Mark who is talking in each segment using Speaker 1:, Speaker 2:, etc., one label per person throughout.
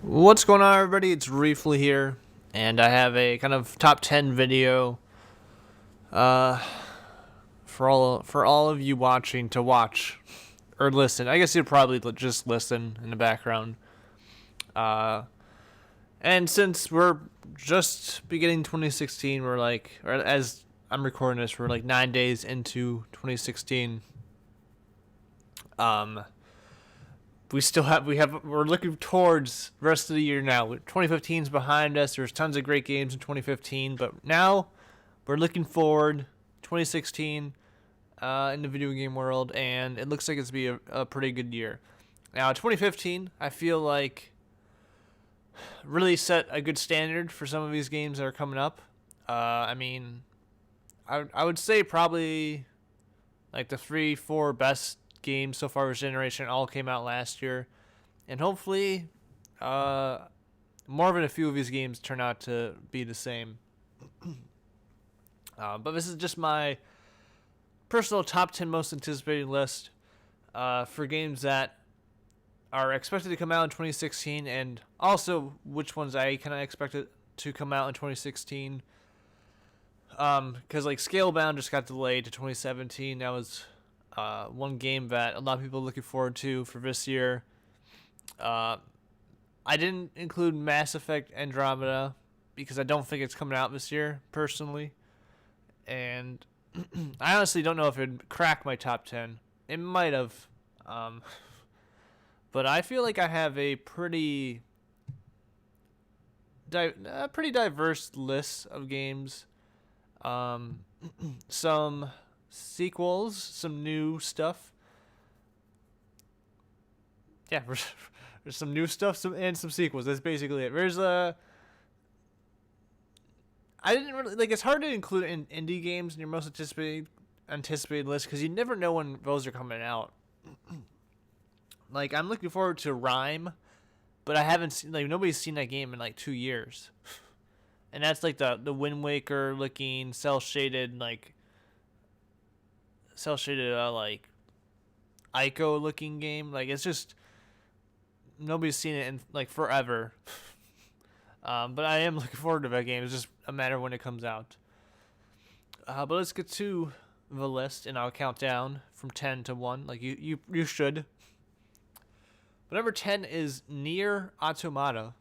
Speaker 1: What's going on, everybody? It's Refle here, and I have a kind of top 10 video uh, for all of you watching to watch or listen. I guess you'd probably just listen in the background. Uh, and since we're just beginning 2016, or as I'm recording this, we're like 9 days into 2016. Um, we're looking towards the rest of the year now. 2015 is behind us. There's tons of great games in 2015, but now we're looking forward 2016 in the video game world, and it looks like it's gonna be a pretty good year. Now 2015, I feel like really set a good standard for some of these games that are coming up. I mean, I would say probably like the 3-4 best games so far this generation all came out last year, and hopefully, uh, more than a few of these games turn out to be the same. But this is just my personal top 10 most anticipated list for games that are expected to come out in 2016, and also which ones I kind of expected to come out in 2016. Because like Scalebound just got delayed to 2017. That was one game that a lot of people are looking forward to for this year. I didn't include Mass Effect Andromeda because I don't think it's coming out this year, personally. And I honestly don't know if it'd crack my top 10. It might have. Um, but I feel like I have a pretty diverse list of games. Um, some sequels, some new stuff. Yeah, there's some new stuff, and some sequels. That's basically it. There's a. I didn't really like. It's hard to include in indie games in your most anticipated list because you never know when those are coming out. Like I'm looking forward to Rhyme, but I haven't seen nobody's seen that game in like 2 years, and that's like the Wind Waker looking cell shaded like Ico looking game. Like it's just nobody's seen it in like forever. But I am looking forward to that game. It's just a matter of when it comes out. But let's get to the list, and I'll count down from 10 to 1, like you should. But number 10 is Nier Automata.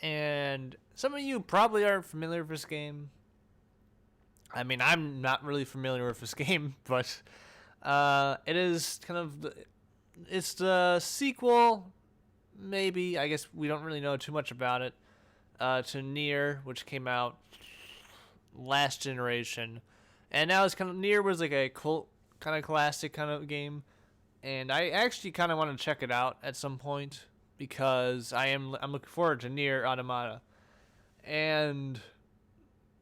Speaker 1: And some of you probably aren't familiar with this game. I mean, I'm not really familiar with this game, but it is it's the sequel, maybe. I guess we don't really know too much about it. To Nier, which came out last generation, and now it's Nier was like a cult kind of classic kind of game, and I actually kind of want to check it out at some point because I'm looking forward to Nier Automata, and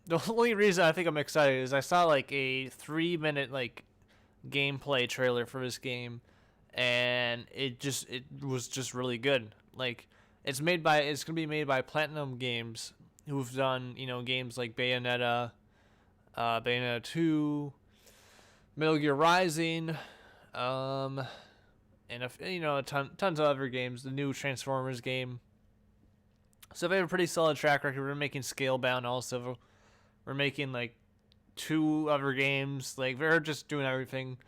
Speaker 1: the only reason I think I'm excited is I saw like a 3 minute like gameplay trailer for this game, and it was just really good. Like it's gonna be made by Platinum Games, who've done games like Bayonetta, Bayonetta 2, Metal Gear Rising, and tons of other games. The new Transformers game. So they have a pretty solid track record. We're making Scalebound also. We're making like two other games. Like they're just doing everything,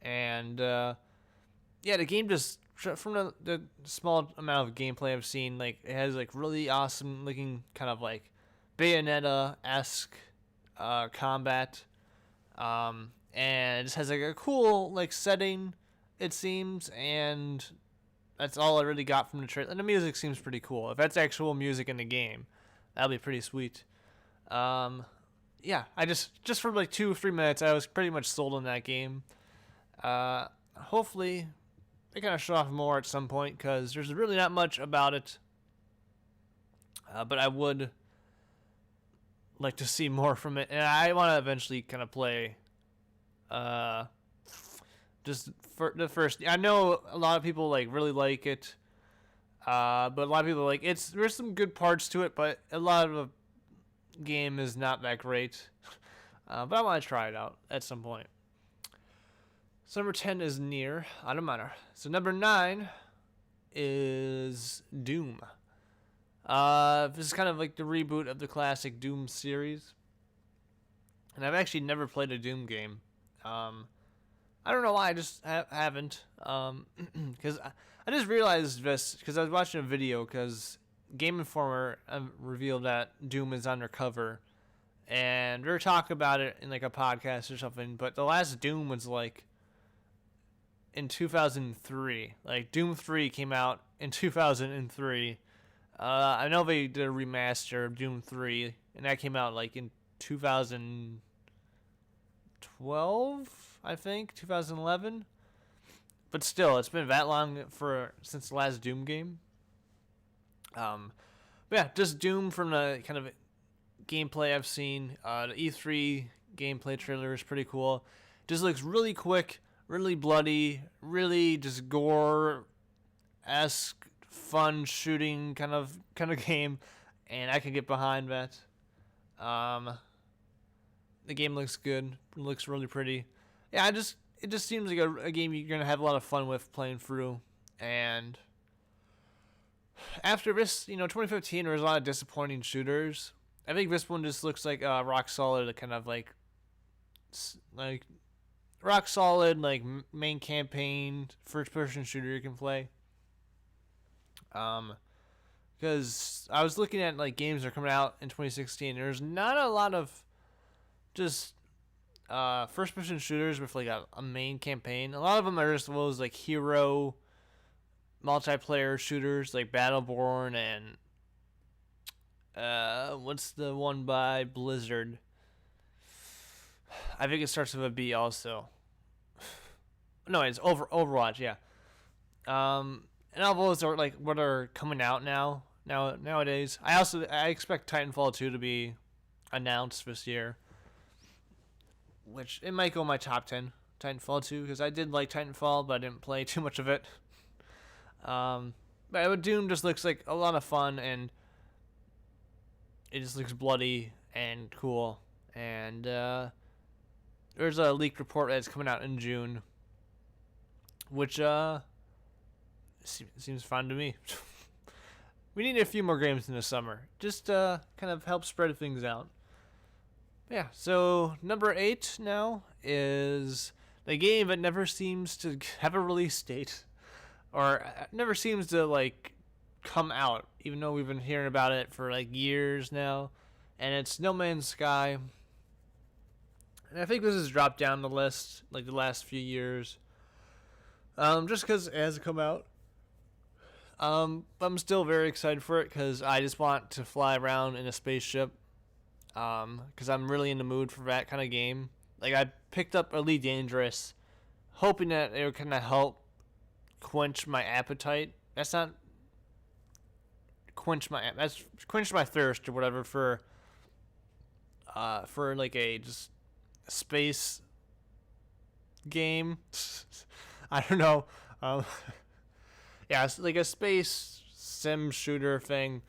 Speaker 1: and yeah, the game just from the small amount of gameplay I've seen, like it has like really awesome looking kind of like Bayonetta esque combat, and it just has like a cool like setting, it seems, and that's all I really got from the trailer. And the music seems pretty cool. If that's actual music in the game, that'll be pretty sweet. Yeah, I just for like 2 or 3 minutes, I was pretty much sold on that game. Hopefully they kind of show off more at some point because there's really not much about it. But I would like to see more from it, and I want to eventually kind of play. Just for the first, I know a lot of people like really like it, but a lot of people like there's some good parts to it, but a lot of the game is not that great. But I want to try it out at some point. So number 10 is Nier Automata. So number 9 is Doom. This is kind of like the reboot of the classic Doom series, and I've actually never played a Doom game. I don't know why, I just haven't. Because I just realized this because I was watching a video because Game Informer revealed that Doom is undercover, and we were talking about it in like a podcast or something. But the last Doom was like in 2003. Like Doom 3 came out in 2003. I know they did a remaster of Doom 3, and that came out like in 2012, I think, 2011. But still, it's been that long since the last Doom game. But yeah, just Doom from the kind of gameplay I've seen. The E3 gameplay trailer is pretty cool. Just looks really quick, really bloody, really just gore-esque, fun shooting kind of game, and I can get behind that. The game looks good. It looks really pretty. Yeah, it just seems like a game you're gonna have a lot of fun with playing through. And after this, 2015, there was a lot of disappointing shooters. I think this one just looks like rock solid, kind of like rock solid, like main campaign first person shooter you can play. Because I was looking at like games that are coming out in 2016. There's not a lot of just first person shooters with like a main campaign. A lot of them are just those like hero multiplayer shooters like Battleborn and what's the one by Blizzard? I think it starts with a B also. No, it's Overwatch, yeah. And all those are like what are coming out nowadays. I expect Titanfall 2 to be announced this year, which it might go in my top 10. Titanfall 2 because I did like Titanfall, but I didn't play too much of it. But Doom just looks like a lot of fun, and it just looks bloody and cool. And there's a leaked report that's coming out in June, which seems fun to me. We need a few more games in the summer, just kind of help spread things out. Yeah, so number 8 now is the game that never seems to have a release date, or never seems to like come out, even though we've been hearing about it for like years now. And it's No Man's Sky. And I think this has dropped down the list like the last few years, just because it hasn't come out. But I'm still very excited for it because I just want to fly around in a spaceship. Because I'm really in the mood for that kind of game. Like I picked up Elite Dangerous, hoping that it would kind of help quench my appetite. That's not quench my thirst or whatever for like a just space game. I don't know. Yeah, it's like a space sim shooter thing,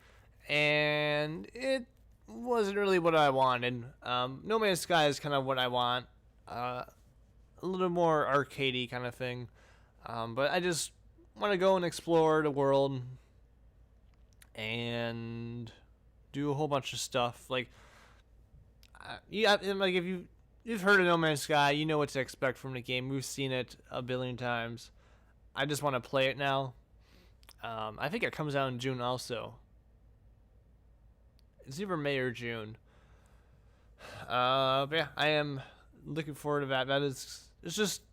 Speaker 1: and it wasn't really what I wanted. No Man's Sky is kind of what I want. A little more arcadey kind of thing. But I just want to go and explore the world and do a whole bunch of stuff. Like, like if you've heard of No Man's Sky, you know what to expect from the game. We've seen it a billion times. I just want to play it now. I think it comes out in June also. It's either May or June. But yeah, I am looking forward to that. It's just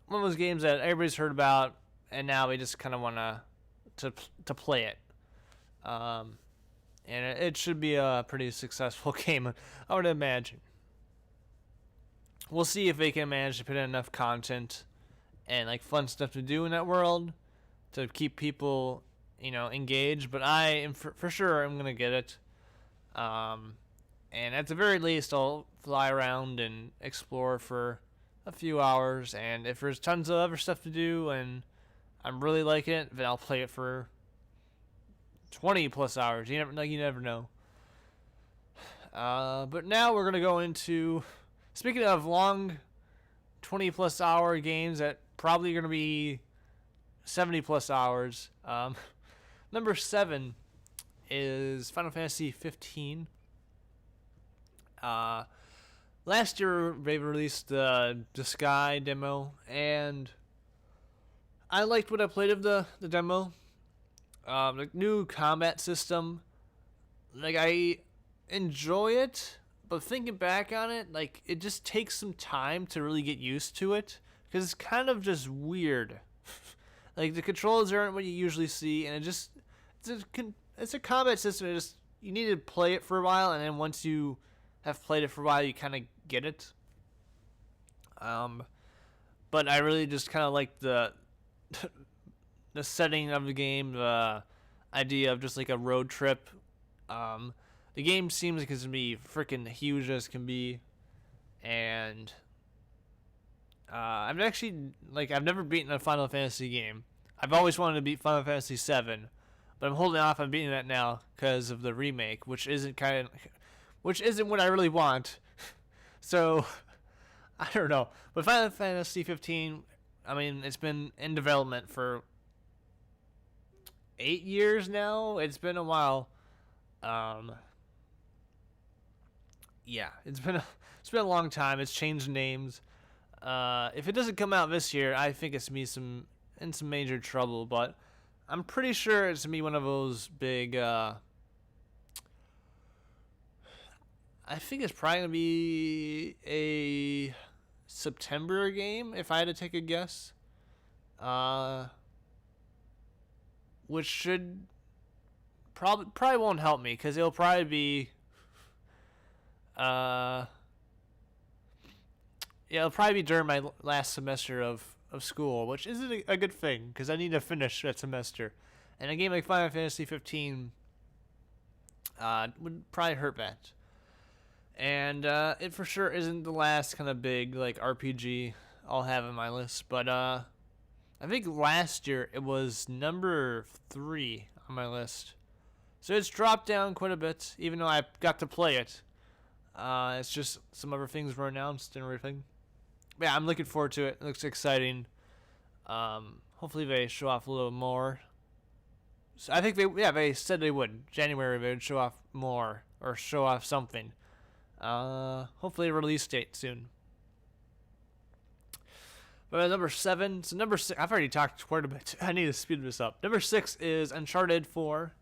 Speaker 1: one of those games that everybody's heard about, and now we just kind of want to play it. And it should be a pretty successful game, I would imagine. We'll see if they can manage to put in enough content and like fun stuff to do in that world to keep people, engaged. But I am for sure I'm gonna get it. And at the very least, I'll fly around and explore for a few hours. And if there's tons of other stuff to do and I'm really liking it, then I'll play it for 20 plus hours. You never know. But now we're gonna go into, speaking of long 20 plus hour games that probably gonna be 70 plus hours. Number 7 is Final Fantasy 15. Last year they released the Sky demo, and I liked what I played of the demo. The new combat system, like I enjoy it, but thinking back on it, like it just takes some time to really get used to it because it's kind of just weird. Like the controls aren't what you usually see, and it's a combat system. You need to play it for a while, and then once you have played it for a while, you kind of get it. But I really just kind of like the the setting of the game, the idea of just like a road trip. The game seems like it's gonna be freaking huge as can be, and I've never beaten a Final Fantasy game. I've always wanted to beat Final Fantasy 7, but I'm holding off on beating that now because of the remake, which isn't what I really want. So I don't know. But Final Fantasy 15, I mean, it's been in development for 8 years now. It's been a while. Yeah, it's been a long time. It's changed names. If it doesn't come out this year, I think it's me in some major trouble. But I'm pretty sure it's gonna be one of those big. I think it's probably gonna be a September game if I had to take a guess. Which should probably won't help me because it'll probably be. Yeah, it'll probably be during my last semester of school, which isn't a good thing because I need to finish that semester. And a game like Final Fantasy 15 would probably hurt that. And it for sure isn't the last kind of big like RPG I'll have on my list, but I think last year it was number 3 on my list. So it's dropped down quite a bit, even though I got to play it. It's just some other things were announced and everything. But yeah, I'm looking forward to it. It looks exciting. Hopefully they show off a little more. So I think they said they would. January they would show off more or show off something. Hopefully a release date soon. But number 7, so number 6, I've already talked quite a bit. I need to speed this up. Number 6 is Uncharted 4.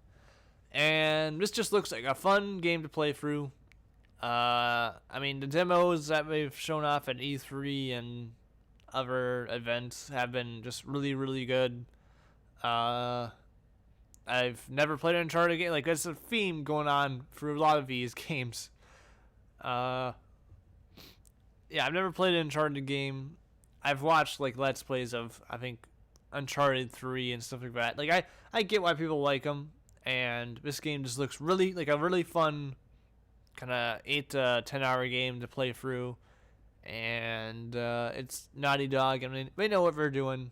Speaker 1: And this just looks like a fun game to play through. I mean, the demos that they've shown off at E3 and other events have been just really, really good. I've never played an Uncharted game. Like, that's a theme going on for a lot of these games. Yeah, I've never played an Uncharted game. I've watched, like, Let's Plays of, I think, Uncharted 3 and stuff like that. Like, I get why people like them. And this game just looks really, like, a really fun kind of 8 to 10 hour game to play through, and it's Naughty Dog. I mean, they know what they're doing.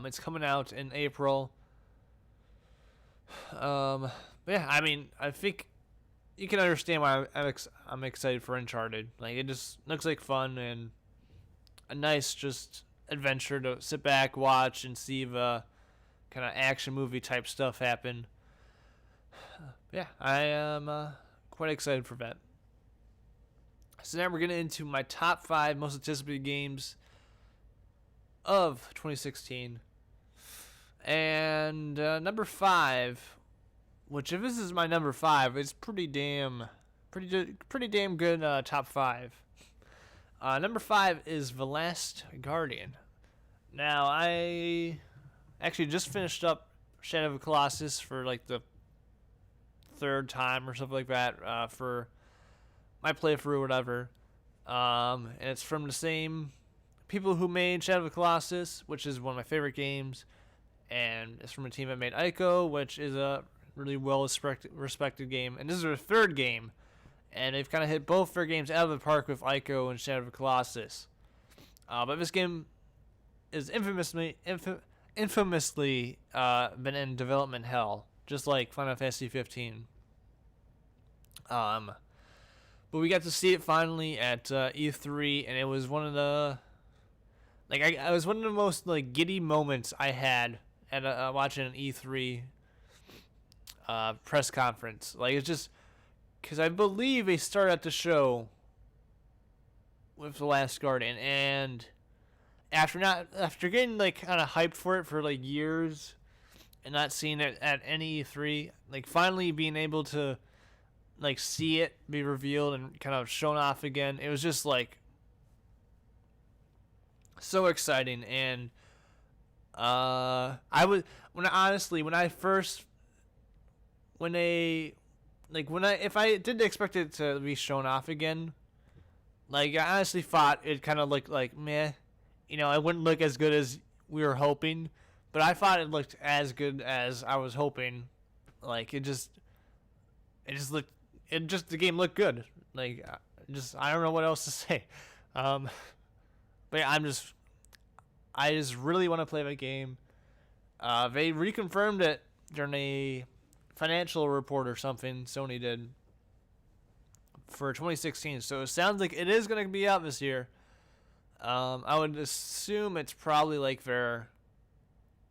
Speaker 1: It's coming out in April. Yeah, I mean, I think you can understand why I'm excited for Uncharted. Like, it just looks like fun and a nice just adventure to sit back, watch, and see the kind of action movie type stuff happen. Yeah, I am quite excited for that. So now we're getting into my top 5 most anticipated games of 2016. And number 5, which if this is my number 5, it's pretty damn good top 5. Number 5 is The Last Guardian. Now, I actually just finished up Shadow of the Colossus for like the 3rd time or something like that for my playthrough or whatever. And it's from the same people who made Shadow of the Colossus, which is one of my favorite games. And it's from a team that made Ico, which is a really well-respected game. And this is their 3rd game. And they've kind of hit both their games out of the park with Ico and Shadow of the Colossus. But this game is infamously been in development hell, just like Final Fantasy 15. But we got to see it finally at E3, and it was one of the I was one of the most like giddy moments I had at watching an E3. press conference. Like, it's just because I believe they started at the show with The Last Guardian, and after getting like kind of hyped for it for like years and not seeing it at any E3, like finally being able to like see it be revealed and kind of shown off again, it was just like so exciting. And I was when I first when they like when I if I didn't expect it to be shown off again, like I honestly thought it kind of looked like meh, it wouldn't look as good as we were hoping, but I thought it looked as good as I was hoping. Like the game looked good. Like I don't know what else to say. But yeah, I just really want to play that game. They reconfirmed it during a financial report or something Sony did for 2016, so it sounds like it is going to be out this year. I would assume it's probably like their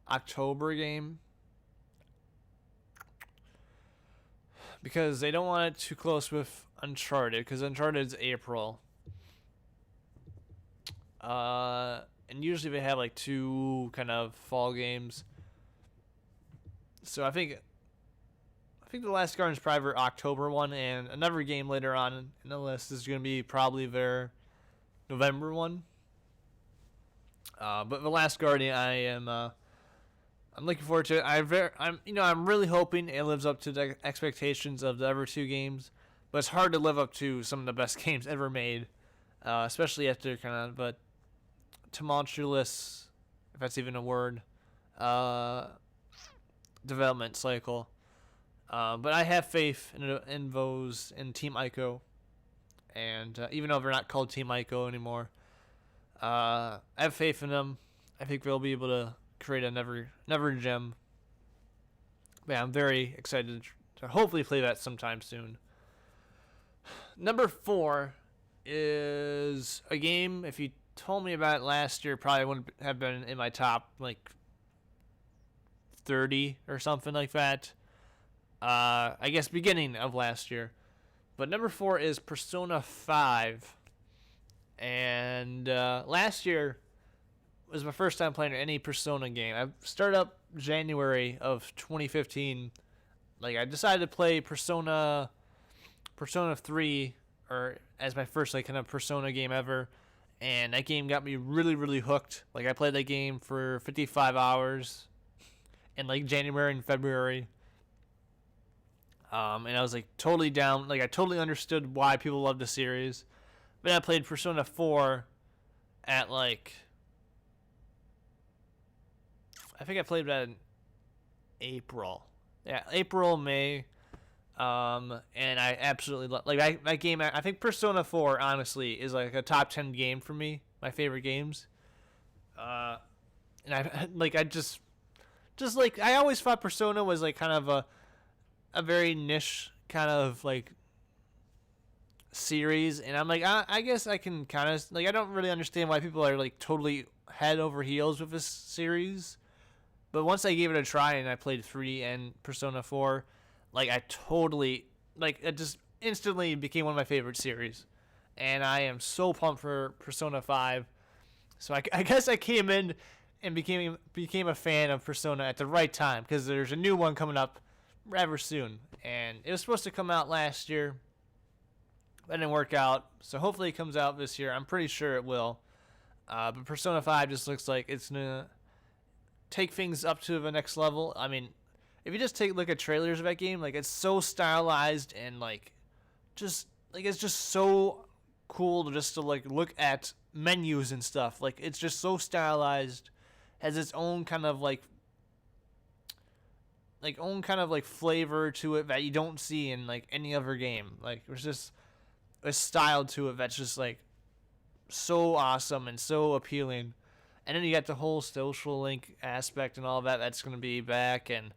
Speaker 1: October game, because they don't want it too close with Uncharted, because Uncharted is April. And usually they have like 2 kind of fall games. So I think The Last Guardian is probably their October one, and another game later on in the list is going to be probably their November one. But The Last Guardian, I'm looking forward to it. I'm really hoping it lives up to the expectations of the other 2 games, but it's hard to live up to some of the best games ever made, especially after kind of but tumultuous, if that's even a word, development cycle. But I have faith in those in Team Ico, and even though they're not called Team Ico anymore, I have faith in them. I think they'll be able to create another gem. But yeah, I'm very excited to hopefully play that sometime soon. Number 4 is a game, if you told me about it last year, probably wouldn't have been in my top like 30 or something like that. I guess beginning of last year. But number 4 is Persona 5. And last year was my first time playing any Persona game. I started up January of 2015. Like, I decided to play Persona 3 or as my first like kind of Persona game ever, and that game got me really, really hooked. Like, I played that game for 55 hours in like January and February. And I was like totally down. Like, I totally understood why people love the series. Then I played Persona 4 at like, I think I played that in April. Yeah, April, May. And I absolutely love that game. I think Persona 4 honestly is like a top 10 game for me. My favorite games. And I just like, I always thought Persona was like kind of a very niche kind of like series, and I'm like, I guess I can kind of like, I don't really understand why people are like totally head over heels with this series. But once I gave it a try and I played 3 and Persona 4, like, I totally, like, it just instantly became one of my favorite series. And I am so pumped for Persona 5. So I guess I came in and became a fan of Persona at the right time, because there's a new one coming up rather soon. And it was supposed to come out last year. That didn't work out. So hopefully it comes out this year. I'm pretty sure it will. But Persona 5 just looks like it's going to take things up to the next level. I mean, if you just take a look at trailers of that game, like, it's so stylized and like, just like, it's just so cool to just to like look at menus and stuff. Like, it's just so stylized, has its own kind of like flavor to it that you don't see in like any other game. Like, there's just a style to it that's just like so awesome and so appealing. And then you got the whole social link aspect and all that that's going to be back, and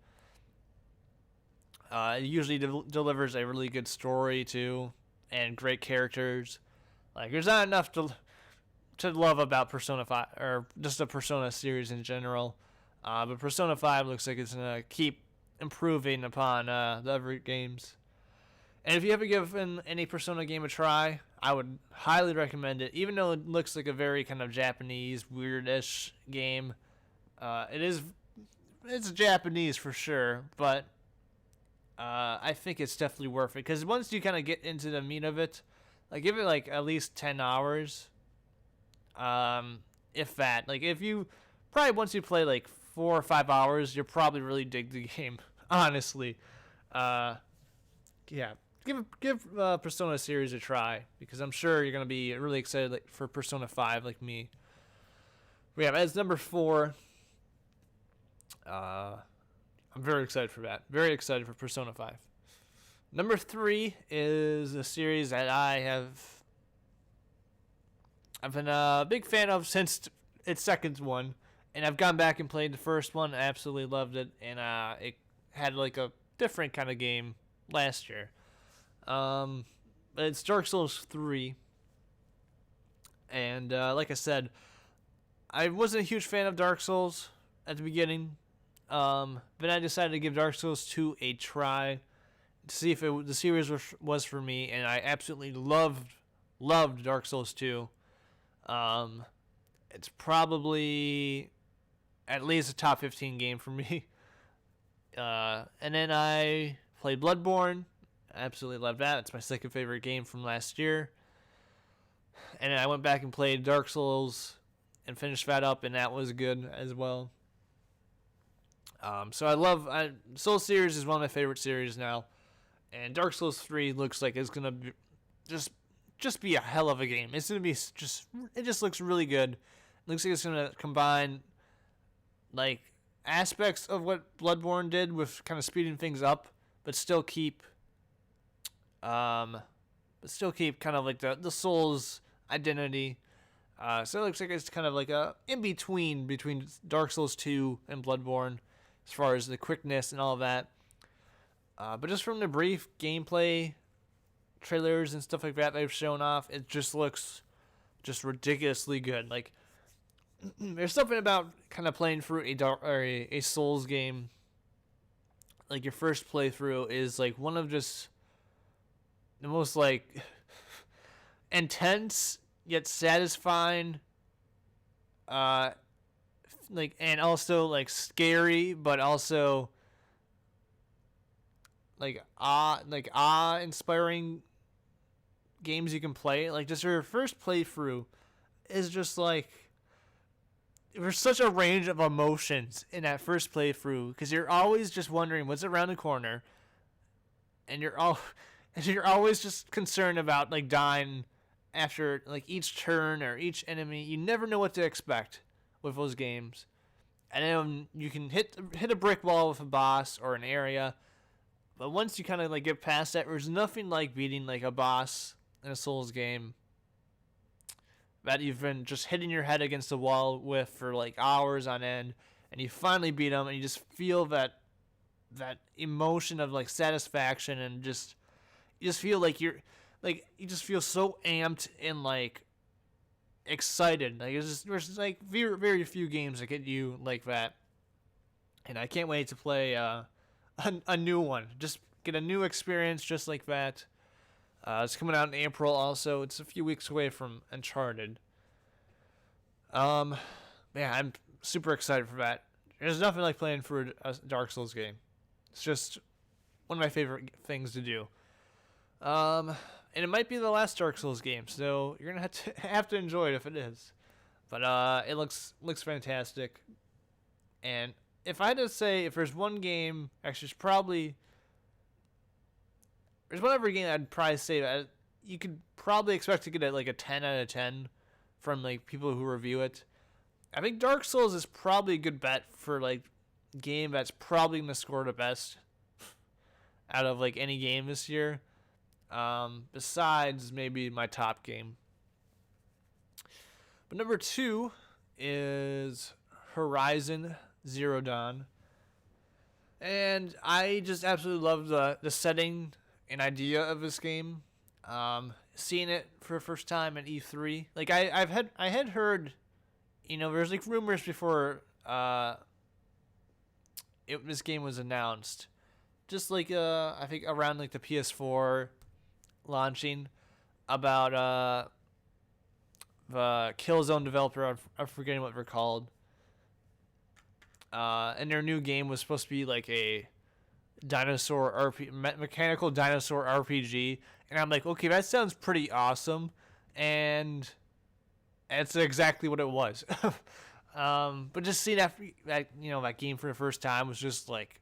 Speaker 1: it usually delivers a really good story too, and great characters. Like, there's not enough to love about Persona 5, or just the Persona series in general. But Persona 5 looks like it's going to keep improving upon the other games. And if you ever given any Persona game a try, I would highly recommend it. Even though it looks like a very kind of Japanese, weirdish game, it's Japanese for sure, but I think it's definitely worth it. Because once you kind of get into the meat of it, like give it like at least 10 hours, if that. Like if you probably once you play like 4 or 5 hours, you'll probably really dig the game. Honestly, yeah, give Persona series a try because I'm sure you're gonna be really excited for Persona 5 like me. We have as number 4. I'm very excited for that. Very excited for Persona 5. Number 3 is a series that I've been a big fan of since its second one, and I've gone back and played the first one. I absolutely loved it, and it had like a different kind of game last year. But it's Dark Souls 3, and like I said, I wasn't a huge fan of Dark Souls at the beginning, but I decided to give Dark Souls 2 a try to see if the series was for me, and I absolutely loved Dark Souls 2. It's probably at least a top 15 game for me. And then I played Bloodborne. I absolutely loved that. It's my second favorite game from last year. And then I went back and played Dark Souls and finished that up, and that was good as well. So Souls series is one of my favorite series now, and Dark Souls 3 looks like it's gonna be just be a hell of a game. It's gonna be it just looks really good. It looks like it's gonna combine like aspects of what Bloodborne did with kind of speeding things up, but still keep kind of like the Souls identity. So it looks like it's kind of like a in between Dark Souls 2 and Bloodborne as far as the quickness and all of that. But just from the brief gameplay trailers and stuff like that they've shown off, it just looks just ridiculously good. Like there's something about kind of playing through a Souls game. Like your first playthrough is like one of just the most like intense yet satisfying, like and also like scary, but also like awe inspiring games you can play. Like just your first playthrough is just like there's such a range of emotions in that first playthrough because you're always just wondering what's around the corner, and you're always just concerned about like dying after like each turn or each enemy. You never know what to expect with those games, and then you can hit a brick wall with a boss or an area. But once you kind of like get past that, there's nothing like beating like a boss in a Souls game that you've been just hitting your head against the wall with for like hours on end, and you finally beat them, and you just feel that emotion of like satisfaction, and you just feel like you just feel so amped and like excited. Like there's like very very few games that get you like that, and I can't wait to play a new one. Just get a new experience just like that. It's coming out in April also. It's a few weeks away from Uncharted. Man, I'm super excited for that. There's nothing like playing for a Dark Souls game. It's just one of my favorite things to do. And it might be the last Dark Souls game, so you're gonna have to enjoy it if it is. But it looks fantastic. And if I had to say, if there's one game, actually, there's one other game I'd probably say that you could probably expect to get like a 10 out of 10 from like people who review it. I think Dark Souls is probably a good bet for like game that's probably gonna score the best out of like any game this year. Besides maybe my top game. But number 2 is Horizon Zero Dawn. And I just absolutely love the setting and idea of this game. Seeing it for the first time at E3. Like I had heard, there's like rumors before this game was announced, just like I think around like the PS4 launching, about the Killzone developer. I'm forgetting what they're called. And their new game was supposed to be like a mechanical dinosaur RPG, and I'm like, okay, that sounds pretty awesome, and it's exactly what it was. But just seeing that game for the first time was just like,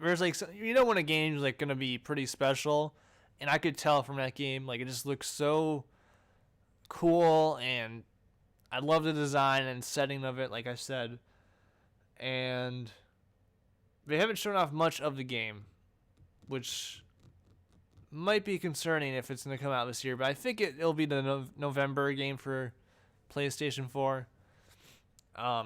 Speaker 1: there's like, when a game's like gonna be pretty special, and I could tell from that game, like, it just looks so cool, and I love the design and setting of it, like I said, and they haven't shown off much of the game, which might be concerning if it's going to come out this year, but I think it'll be the November game for PlayStation 4. Yeah,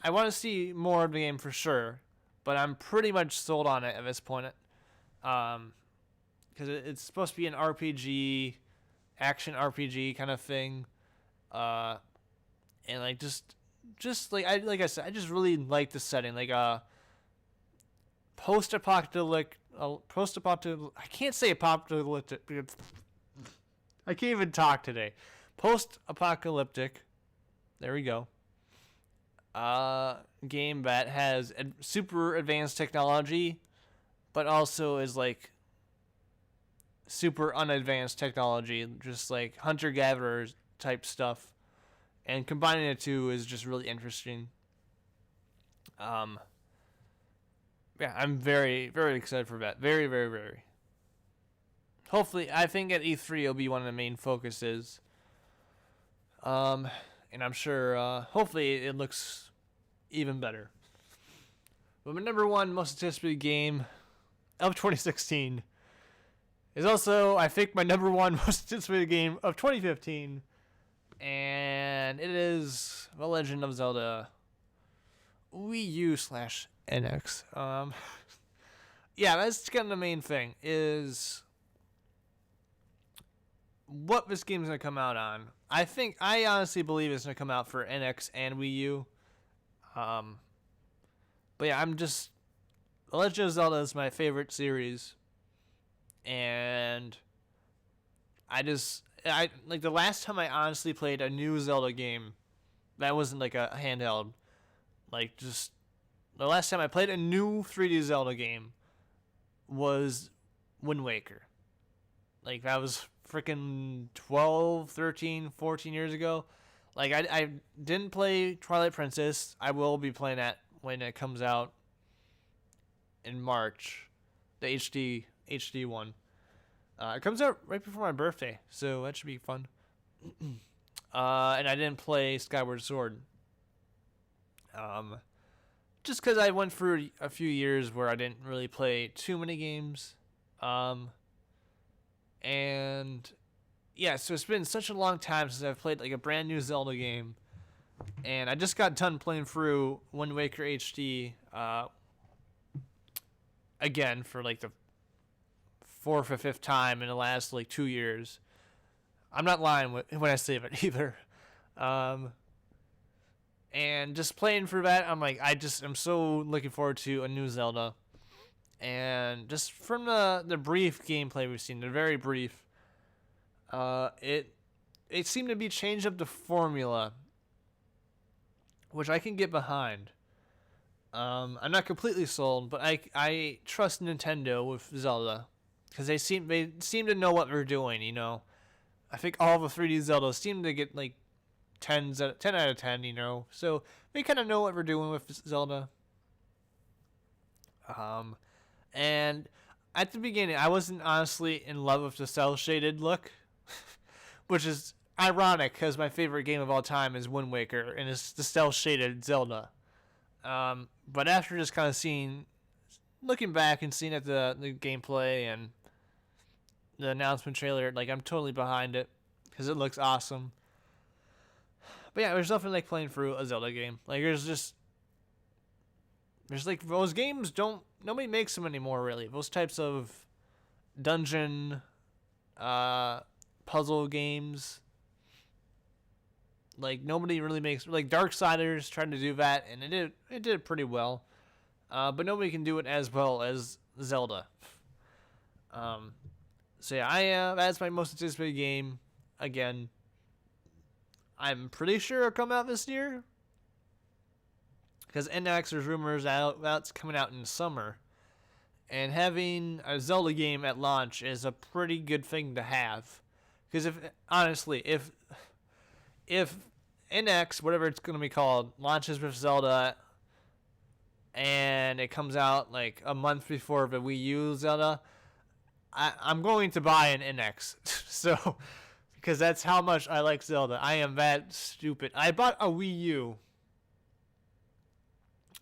Speaker 1: I want to see more of the game for sure, but I'm pretty much sold on it at this point. Because it's supposed to be an RPG, action RPG kind of thing, and like just like I said, I just really like the setting, like post-apocalyptic. I can't say apocalyptic. I can't even talk today. Post-apocalyptic. There we go. Game that has super advanced technology, but also is like super unadvanced technology, just like hunter-gatherers type stuff. And combining the two is just really interesting. Yeah, I'm very, very excited for that. Very, very, very. Hopefully, I think at E3 it'll be one of the main focuses. And I'm sure, hopefully it looks even better. But my number one most anticipated game of 2016 is also, I think, my number one most anticipated game of 2015. And it is The Legend of Zelda Wii U/NX. Yeah, that's kind of the main thing, is what this game's going to come out on. I honestly believe it's going to come out for NX and Wii U. But yeah, The Legend of Zelda is my favorite series. And I like the last time I honestly played a new Zelda game that wasn't like a handheld, like just the last time I played a new 3D Zelda game was Wind Waker. Like that was freaking 12, 13, 14 years ago. Like I didn't play Twilight Princess. I will be playing that when it comes out in March, the HD one. It comes out right before my birthday, so that should be fun. And I didn't play Skyward Sword. Just because I went through a few years where I didn't really play too many games. And yeah, so it's been such a long time since I've played like a brand new Zelda game. And I just got done playing through Wind Waker HD again for like the fourth or fifth time in the last like 2 years. I'm not lying when I say that either. And just playing for that, I'm like, I'm so looking forward to a new Zelda. And just from the brief gameplay we've seen, the very brief, it seemed to be changed up the formula, which I can get behind. I'm not completely sold, but I trust Nintendo with Zelda. Because they seem to know what they're doing, you know. I think all the 3D Zeldas seem to get like 10 out of 10, you know. So they kind of know what they're doing with Zelda. And at the beginning, I wasn't honestly in love with the cel shaded look, which is ironic because my favorite game of all time is Wind Waker, and it's the cel shaded Zelda. But after just kind of looking back and seeing at the gameplay and the announcement trailer, like I'm totally behind it because it looks awesome. But yeah, there's nothing like playing through a Zelda game. Like there's like those games nobody makes them anymore really. Those types of dungeon puzzle games. Like nobody really makes like Darksiders tried to do that, and it did it pretty well. But nobody can do it as well as Zelda. Um, so yeah, that's my most anticipated game. Again, I'm pretty sure it'll come out this year because NX there's rumors out that's coming out in the summer, and having a Zelda game at launch is a pretty good thing to have. Because if NX, whatever it's going to be called, launches with Zelda and it comes out like a month before the Wii U Zelda, I'm going to buy an NX. So, because that's how much I like Zelda. I am that stupid. I bought a Wii U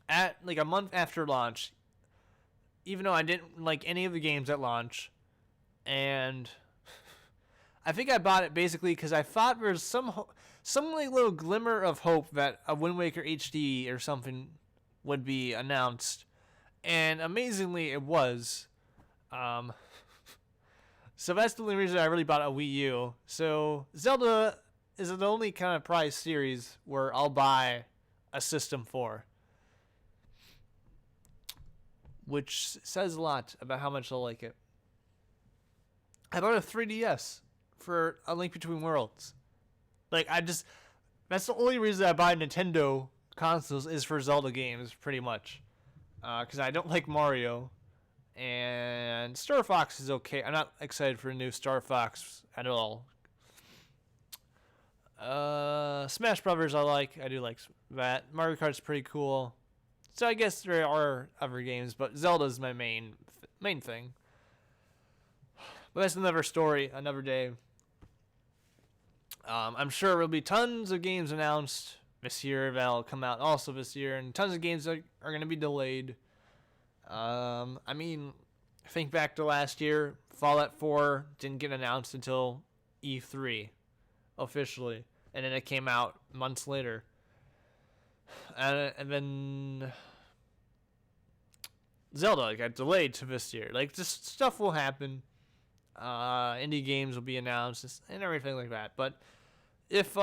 Speaker 1: at like a month after launch, even though I didn't like any of the games at launch. And I think I bought it basically because I thought there was some like little glimmer of hope that a Wind Waker HD or something would be announced, and amazingly it was. So that's the only reason I really bought a Wii U. So Zelda is the only kind of prize series where I'll buy a system for, which says a lot about how much I'll like it. I bought a 3DS for A Link Between Worlds. Like, that's the only reason I buy Nintendo consoles is for Zelda games, pretty much. Because I don't like Mario. And Star Fox is okay. I'm not excited for a new Star Fox at all. Smash Brothers I do like that. Mario Kart's pretty cool. So I guess there are other games, but Zelda's my main thing. But that's another story, another day. I'm sure there will be tons of games announced this year that'll come out also this year, and tons of games that are going to be delayed. I mean, think back to last year, Fallout 4 didn't get announced until E3 officially, and then it came out months later. And then Zelda got delayed to this year. Like, just stuff will happen. Indie games will be announced and everything like that. But if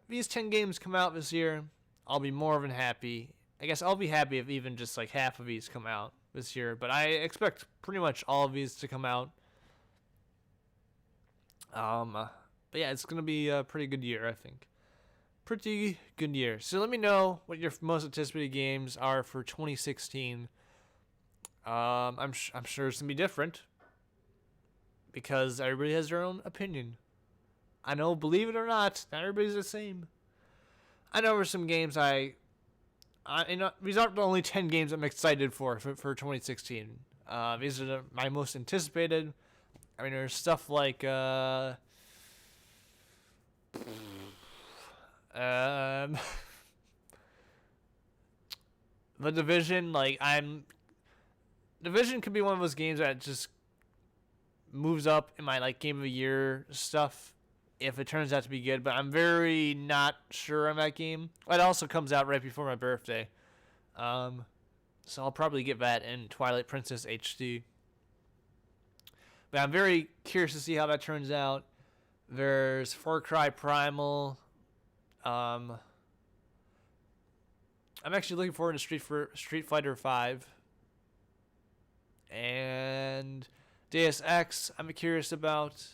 Speaker 1: these 10 games come out this year, I'll be more than happy. I guess I'll be happy if even just like half of these come out this year. But I expect pretty much all of these to come out. But yeah, it's going to be a pretty good year, I think. Pretty good year. So let me know what your most anticipated games are for 2016. I'm sure it's going to be different, because everybody has their own opinion. I know, believe it or not, not everybody's the same. I know there's some games these aren't the only 10 games I'm excited for 2016. These are my most anticipated. I mean, there's stuff like The Division. Division could be one of those games that just moves up in my like game of the year stuff if it turns out to be good, but I'm very not sure on that game. It also comes out right before my birthday, so I'll probably get that in Twilight Princess HD. But I'm very curious to see how that turns out. There's Far Cry Primal. I'm actually looking forward to Street Fighter 5 and Deus Ex, I'm curious about.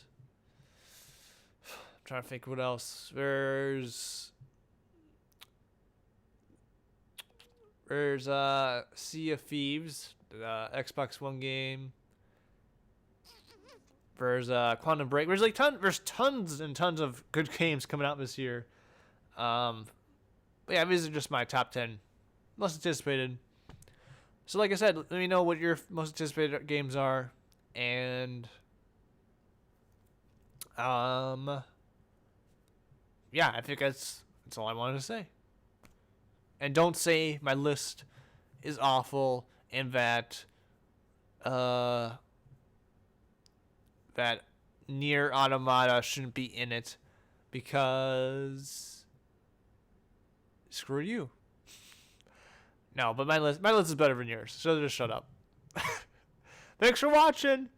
Speaker 1: I'm trying to think what else. There's Sea of Thieves, the Xbox One game. There's Quantum Break. There's tons and tons of good games coming out this year. But yeah, these are just my top 10 most anticipated. So like I said, let me know what your most anticipated games are. And yeah, I think that's all I wanted to say. And don't say my list is awful and that Nier Automata shouldn't be in it, because screw you. No, but my list is better than yours, so just shut up. Thanks for watching.